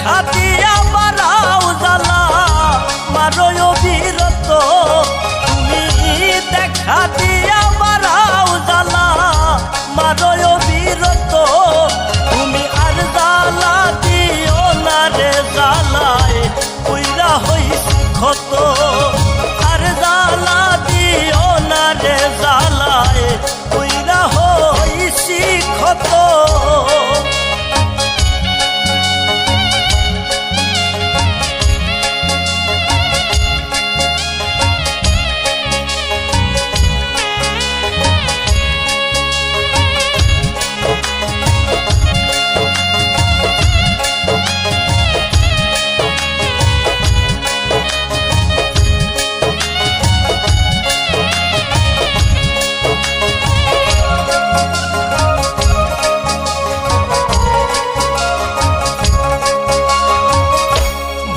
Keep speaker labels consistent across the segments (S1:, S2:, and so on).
S1: দেখা দিয়া বাড়াও জ্বালা মারো অবিরত তুমি দেখা দিয়া বাড়াও জ্বালা মারো অবিরত তুমি আর জ্বালা দিও না রে জ্বালায় কইরা হইছি ক্ষত আর জ্বালা দিও না রে জ্বালায় কইরা হইছি ক্ষত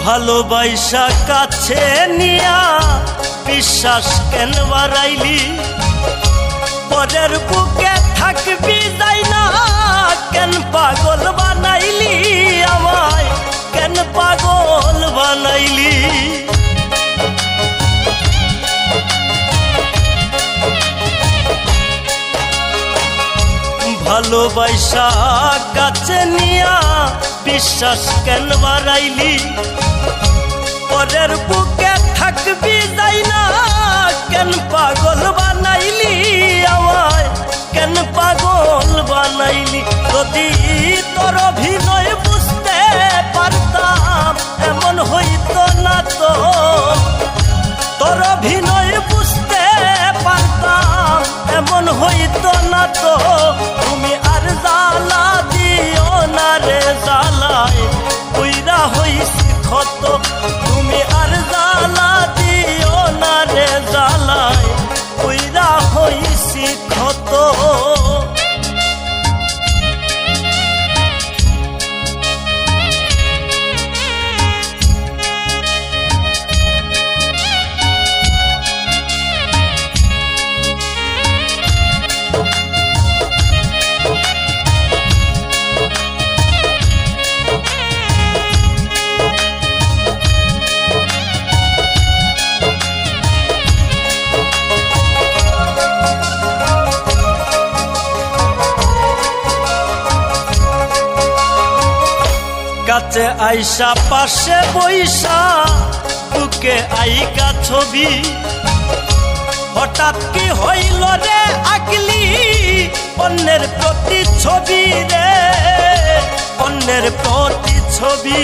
S1: ভালোবাসা কাছে নিয়া বিশ্বাস কেন বাড়াইলি পরের বুকে থাকবি যাই না কেন পাগল বানাইলি আমায় কেন পাগল বানাইলি ভালোবাসা কাছে নিয়া বিশ্বাস কেন বাড়াইলি পরের বুকে থাকবি যাই না কেন পাগল বানাইলি আমায় কেন পাগল বানাইলি যদি তোর অভিনয় বুঝতে পারতাম এমন হইতো না তো তোর অভিনয় বুঝতে পারতাম এমন হইতো না তো তুমি আর জ্বালা দিও না রে জ্বালায় কইরা হইছি ক্ষত তুমি আর জ্বালা দিও না রে জ্বালায় কইরা হইছি ক্ষত কাছে আইসা পাশে বইসা বুকে আইকা ছবি হঠাৎ কি হইল রে আগলি অন্যের প্রতি ছবি রে অন্যের প্রতি ছবি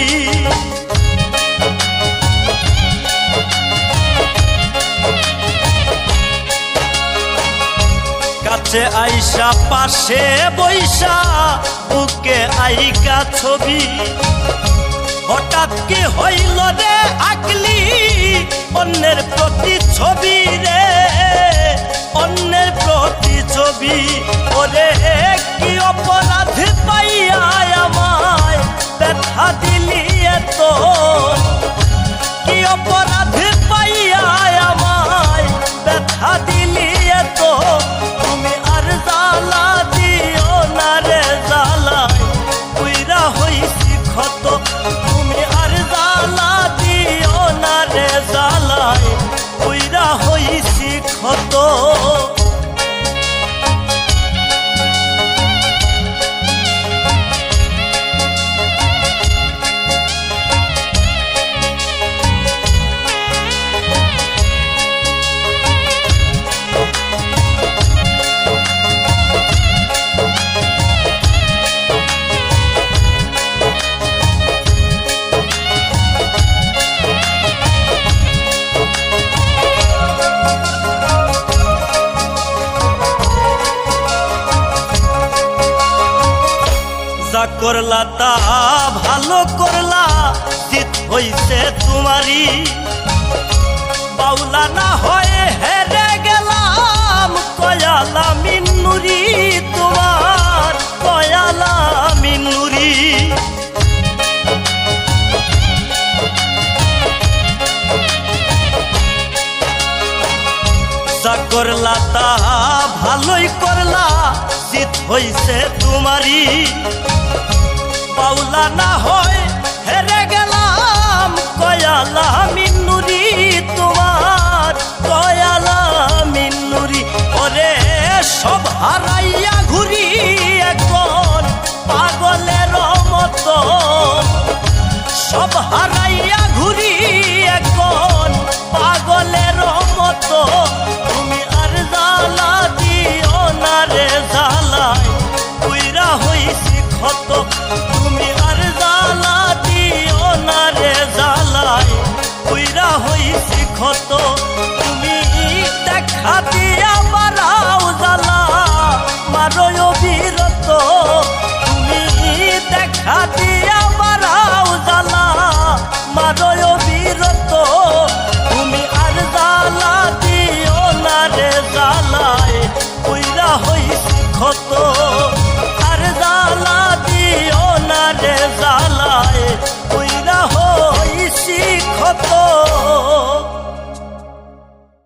S1: কাছে আইসা পাশে বইসা বুকে আইকা ছবি হঠাৎ কি হইল রে আগলি অন্যের প্রতি ছবি রে অন্যের প্রতি ছবি ওরে কি অপরাধ পাইয়া আমায় ব্যথা দিলি এত কি অপরাধ পাইয়া আমায় ব্যথা দিলি এত তুমি আর জ্বালা দিও না রে জ্বালায় কইরা হইছি ক্ষত তুমি আর জ্বালা দিও না রে জ্বালায় কইরা হইছি ক্ষত যা করলা তা ভালো করলা জিত হইছে তোমারই বাউলা না হয়ে হেরে গেলাম কয়ালা মিন্নুরি তোমার কয়ালা মিন্নুরি যা করলা তা ভালোই করলা জিত হইছে তোমারই পাওলা না হয় হেরে হারাইয়া ঘুরি এখন পাগলের মতো, সব হারাইয়া ঘুরি এখন পাগলের মতো। তুমি আর জ্বালা দিও না রে জ্বালায় পুইরা হইছি ক্ষত, তুমি আর জ্বালা দিও না রে জ্বালায় পুইরা হইছি ক্ষত। তুমি দেখা দিয়া বারাও জ্বালা মারো অবিরত, তুমি দেখা দিয়া বারাও জ্বালা মারো অবিরত। তুমি আর জ্বালা দিও না রে জ্বালায় পুইরা হইছি ক্ষত, আর জ্বালা দিও না রে জ্বালায় পুইরা হইছি ক্ষত।